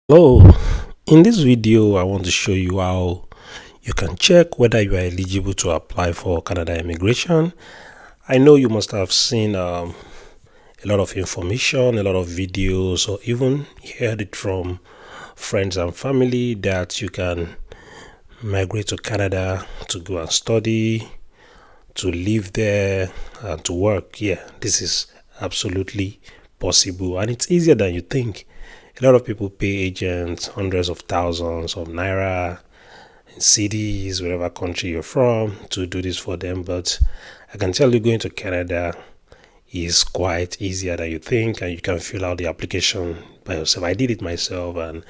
Hello, in this video I want to show you how you can check whether you are eligible to apply for Canada immigration. I know you must have seen a lot of information, a lot of videos, or even heard it from friends and family that you can migrate to Canada to go and study, to live there, and to work. Yeah, this is absolutely possible, and it's easier than you think. A lot of people pay agents hundreds of thousands of naira in cities, wherever country you're from, to do this for them. But I can tell you, going to Canada is quite easier than you think, and you can fill out the application by yourself. I did it myself, and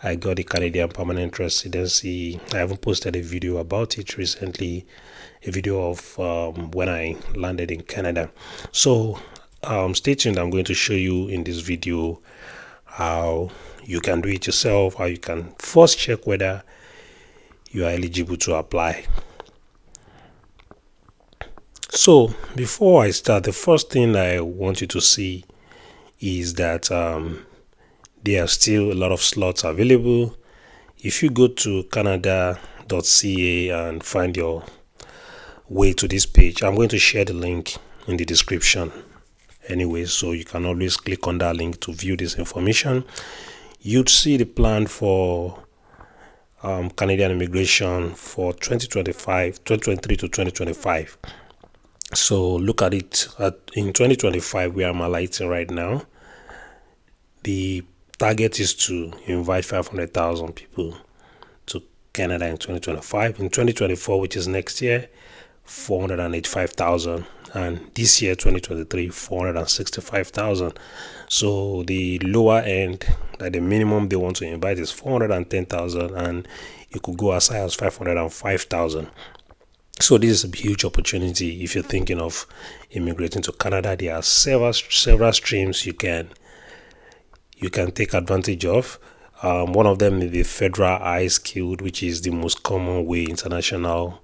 I got the Canadian permanent residency. I haven't posted a video about it recently, a video of when I landed in Canada. So stay tuned. I'm going to show you in this video how you can do it yourself, how you can first check whether you are eligible to apply. So before I start, the first thing I want you to see is that there are still a lot of slots available. If you go to Canada.ca and find your way to this page, I'm going to share the link in the description anyway, so you can always click on that link to view this information. You'd see the plan for Canadian immigration for 2023 to 2025. So look at it. In 2025, where I'm highlighting right now, the target is to invite 500,000 people to Canada in 2025. In 2024, which is next year, 485,000, and this year 2023 465,000. So the lower end, like the minimum they want to invite, is 410,000, and it could go as high as 505,000. So this is a huge opportunity if you're thinking of immigrating to Canada. There are several streams you can take advantage of. One of them is the federal high skilled, which is the most common way international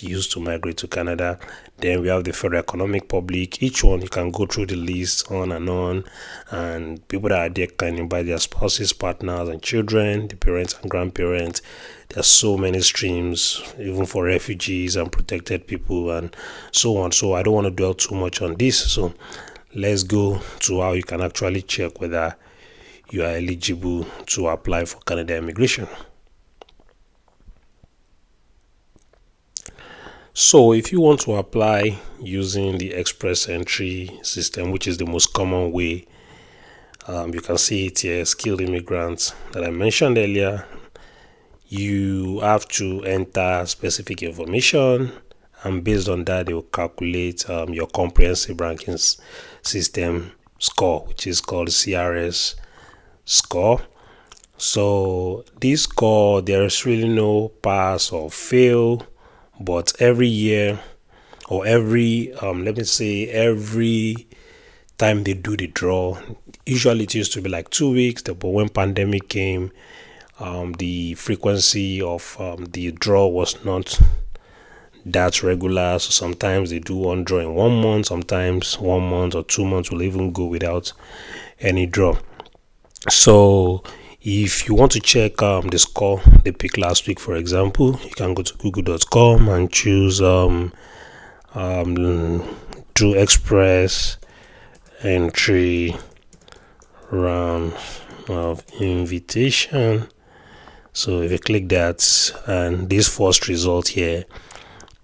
used to migrate to Canada. Then we have the federal economic public. Each one you can go through the list on, and people that are there can invite their spouses, partners, and children, the parents and grandparents. There are so many streams, even for refugees and protected people, and so on. So I don't want to dwell too much on this. So let's go to how you can actually check whether you are eligible to apply for Canada immigration. So if you want to apply using the express entry system, which is the most common way, you can see it here, skilled immigrants that I mentioned earlier. You have to enter specific information, and based on that they will calculate your comprehensive ranking system score, which is called CRS score. So this score, there is really no pass or fail, but every year, or every every time they do the draw, usually it used to be like 2 weeks, but when pandemic came, the frequency of the draw was not that regular. So sometimes they do one draw in 1 month, sometimes 1 month or 2 months will even go without any draw. So if you want to check the score they picked last week, for example, you can go to google.com and choose do express entry round of invitation. So if you click that, and this first result here,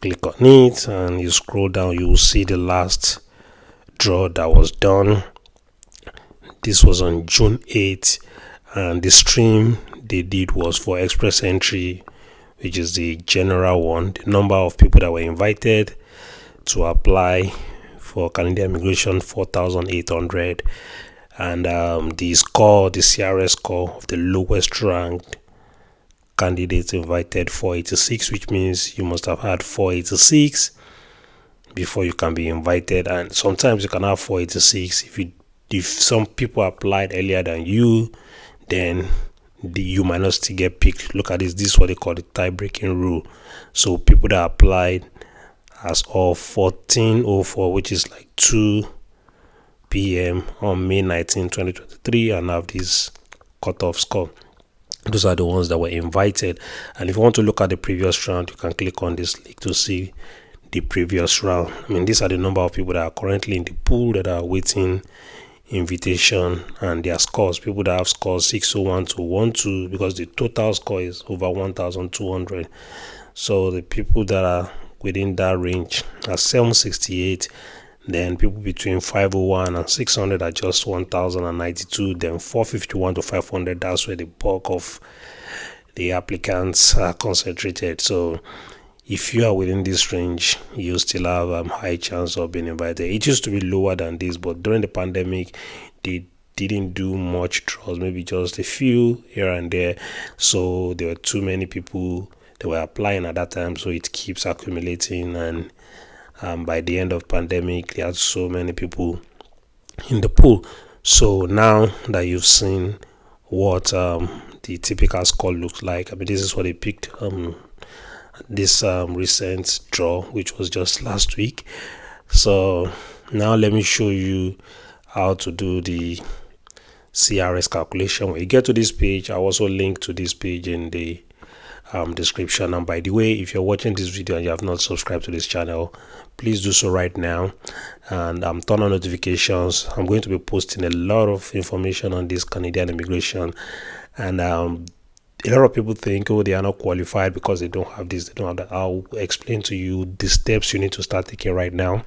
click on it and you scroll down, you will see the last draw that was done. This was on June 8th, and the stream they did was for express entry, which is the general one. The number of people that were invited to apply for Canadian immigration, 4,800, and the score, the CRS score of the lowest ranked candidates invited, 486, which means you must have had 486 before you can be invited. And sometimes you can have 486 if some people applied earlier than you, then you might not still get picked. Look at this. This is what they call the tie-breaking rule. So people that applied as of 1404, which is like 2 p.m. on May 19, 2023, and have this cutoff score. Those are the ones that were invited. And if you want to look at the previous round, you can click on this link to see the previous round. I mean, these are the number of people that are currently in the pool that are waiting invitation, and their scores. People that have scores 601 to 12, because the total score is over 1,200. So the people that are within that range are 768. Then people between 501 and 600 are just 1,092. Then 451 to 500, that's where the bulk of the applicants are concentrated. So if you are within this range, you still have high chance of being invited. It used to be lower than this, but during the pandemic, they didn't do much draws, maybe just a few here and there. So there were too many people that were applying at that time, so it keeps accumulating. And by the end of pandemic, there are so many people in the pool. So now that you've seen what the typical score looks like, I mean, this is what they picked this recent draw, which was just last week. So now let me show you how to do the CRS calculation. When you get to this page, I also link to this page in the description. And by the way, if you're watching this video and you have not subscribed to this channel, please do so right now, and turn on notifications. I'm going to be posting a lot of information on this Canadian immigration, and a lot of people think, oh, they are not qualified because they don't have this, they don't have that. I'll explain to you the steps you need to start taking right now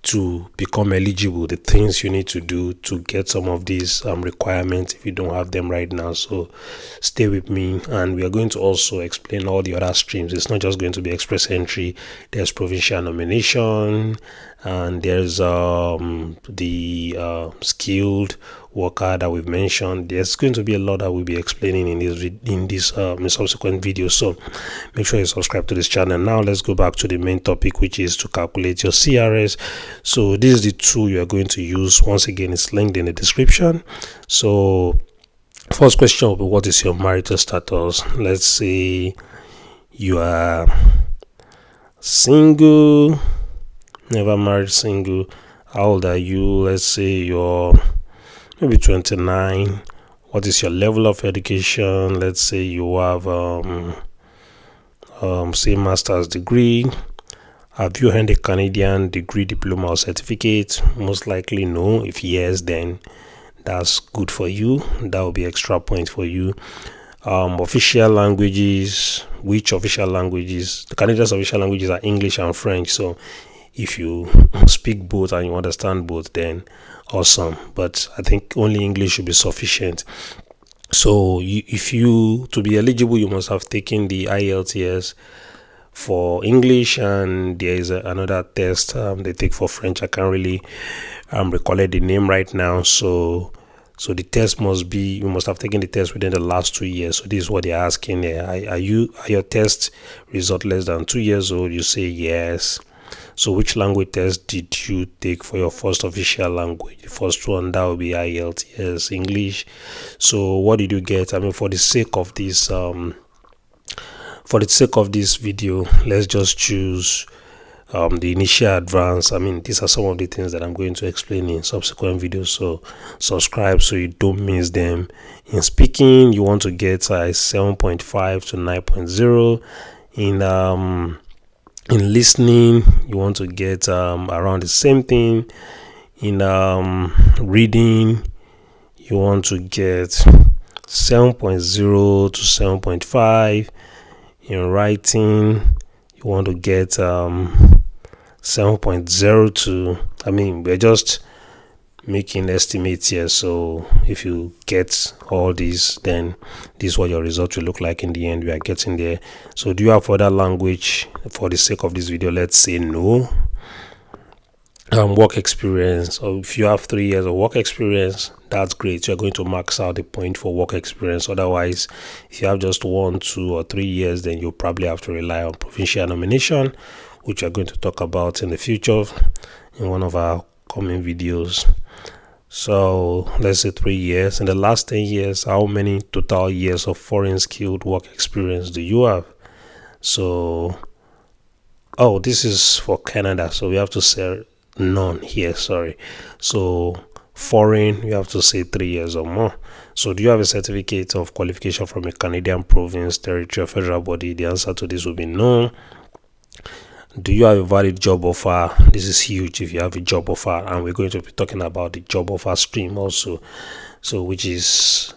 to become eligible, the things you need to do to get some of these requirements if you don't have them right now. So stay with me, and we are going to also explain all the other streams. It's not just going to be express entry. There's provincial nomination, and there's the skilled worker that we've mentioned. There's going to be a lot that we'll be explaining in this subsequent videos. So make sure you subscribe to this channel. Now let's go back to the main topic, which is to calculate your CRS. So this is the tool you are going to use. Once again, it's linked in the description. So first question will be, what is your marital status? Let's say you are single, never married, single. How old are you? Let's say you're maybe 29. What is your level of education? Let's say you have say master's degree. Have you earned a Canadian degree, diploma, or certificate? Most likely no. If yes, then that's good for you. That will be extra point for you. Official languages. Which official languages? The Canadian's official languages are English and French. So if you speak both and you understand both, then awesome. But I think only English should be sufficient. So to be eligible, you must have taken the IELTS for English, and there is another test they take for French. I can't really recollect the name right now. So the test you must have taken the test within the last 2 years. So this is what they're asking there. Are your test result less than 2 years old? You say yes. So which language test did you take for your first official language? The first one, that will be IELTS, English. So what did you get? I mean, for the sake of this video, let's just choose the initial advance. I mean, these are some of the things that I'm going to explain in subsequent videos, so subscribe so you don't miss them. In speaking, you want to get 7.5 to 9.0. In listening, you want to get around the same thing. In reading, you want to get 7.0 to 7.5. In writing, you want to get 7.0 to, I mean, we're just making estimates here. So if you get all these, then this is what your result will look like in the end. We are getting there. So do you have other language? For the sake of this video, let's say no. Work experience, or if you have 3 years of work experience, that's great. You're going to max out the point for work experience. Otherwise, if you have just 1, 2, or 3 years, then you'll probably have to rely on provincial nomination, which we're going to talk about in the future in one of our coming videos. So let's say 3 years. In the last 10 years, how many total years of foreign skilled work experience do you have? So this is for Canada, so we have to say none here, sorry. So Foreign, you have to say 3 years or more. So do you have a certificate of qualification from a Canadian province, territory, or federal body? The answer to this will be no. Do you have a valid job offer? This is huge if you have a job offer, and we're going to be talking about the job offer stream also, so which is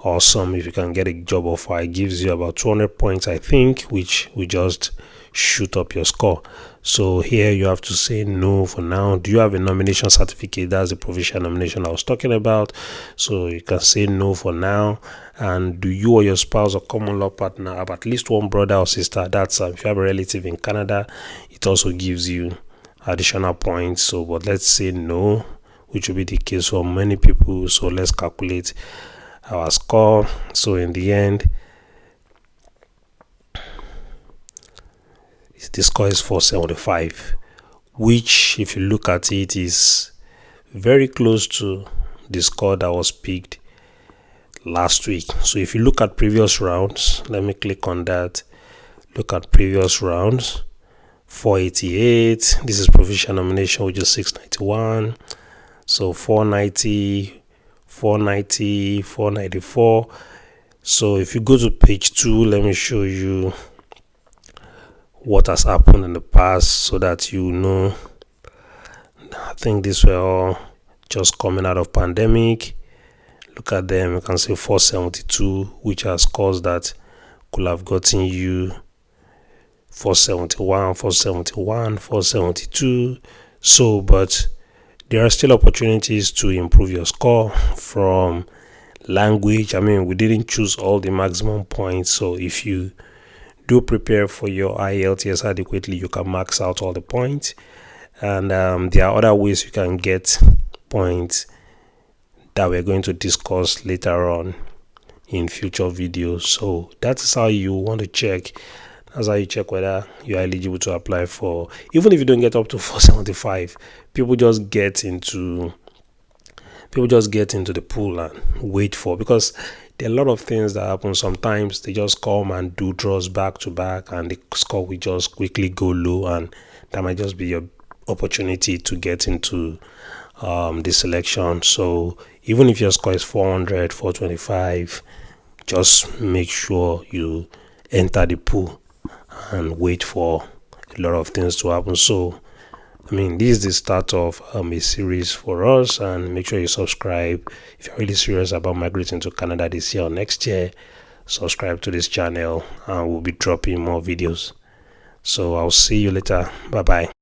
awesome. If you can get a job offer, it gives you about 200 points, I think, which will just shoot up your score. So here you have to say no for now. Do you have a nomination certificate? That's the provincial nomination I was talking about. So you can say no for now. And do you or your spouse or common law partner have at least one brother or sister? That's if you have a relative in Canada, it also gives you additional points. So but let's say no, which will be the case for many people. So let's calculate our score. So in the end, the score is 475, which if you look at it is very close to the score that was picked last week. So if you look at previous rounds, let me click on that. Look at previous rounds. 488, this is provincial nomination, which is 691. So 490, 490, 494. So if you go to page 2, let me show you what has happened in the past so that you know. I think these were all just coming out of pandemic. Look at them. You can see 472, which has scores that could have gotten you 471, 471, 472. So but there are still opportunities to improve your score from language. I mean, we didn't choose all the maximum points, so if you do prepare for your IELTS adequately, you can max out all the points. And there are other ways you can get points that we're going to discuss later on in future videos. So that is how you want to check. That's how you check whether you are eligible to apply for. Even if you don't get up to 475, people just get into the pool and wait for, because there are a lot of things that happen. Sometimes they just come and do draws back to back, and the score will just quickly go low, and that might just be your opportunity to get into the selection. So even if your score is 400, 425, just make sure you enter the pool and wait for a lot of things to happen. So I mean, this is the start of a series for us, and make sure you subscribe if you're really serious about migrating to Canada this year or next year. Subscribe to this channel, and we'll be dropping more videos. So I'll see you later. Bye bye.